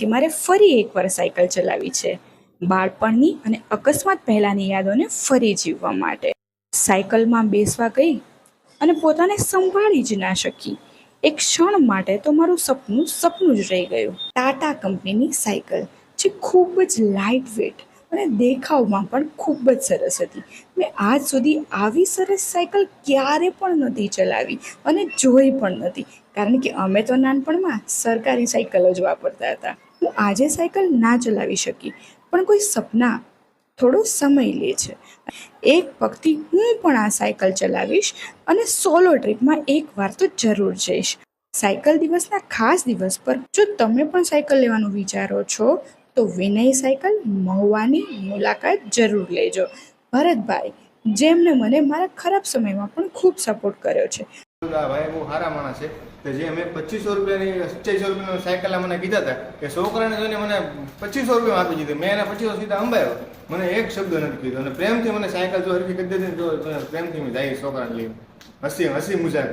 કે મારે ફરી એકવાર સાયકલ ચલાવી છે, બાળપણની અને અકસ્માત પહેલાંની યાદોને ફરી જીવવા માટે. સાયકલમાં બેસવા ગઈ અને પોતાને સંભાળી જ ના શકી. એક ક્ષણ માટે તો મારું સપનું જ રહી ગયું. ટાટા કંપનીની સાયકલ, જે ખૂબ જ લાઇટ વેટ અને દેખાવમાં પણ ખૂબ જ સરસ હતી. મેં આજ સુધી આવી સરસ સાયકલ ક્યારે પણ નહોતી ચલાવી અને જોઈ પણ નથી, કારણ કે અમે તો નાનપણમાં સરકારી સાયકલ જ વાપરતા હતા. હું આજે સાયકલ ના ચલાવી શકી, પણ કોઈ સપના થોડો સમય લે છે. એક પગથી હું પણ આ સાયકલ ચલાવીશ અને સોલો ટ્રીપમાં એકવાર તો જરૂર જઈશ. સાયકલ દિવસના ખાસ દિવસ પર જો તમે પણ સાયકલ લેવાનું વિચારો છો તો વિનય સાયકલ મહુવાની મુલાકાત જરૂર લેજો. ભરતભાઈ, જેમને મને મારા ખરાબ સમયમાં પણ ખૂબ સપોર્ટ કર્યો છે. ભાઈ બહુ સારા માણસ છે કે જે મેં 2500 રૂપિયાની 2700 રૂપિયાની સાયકલ મને કીધા હતા કે છોકરાને જોઈને મને 2500 રૂપિયા આપી દીધી. મેં એના 2500 સીધા અંબાયો, મને એક શબ્દ નથી કીધો અને પ્રેમથી મને સાયકલ જો હરખી કરી દીધી, જો પ્રેમથી મેં જાય છોકરાને લઈને હસી મજાક.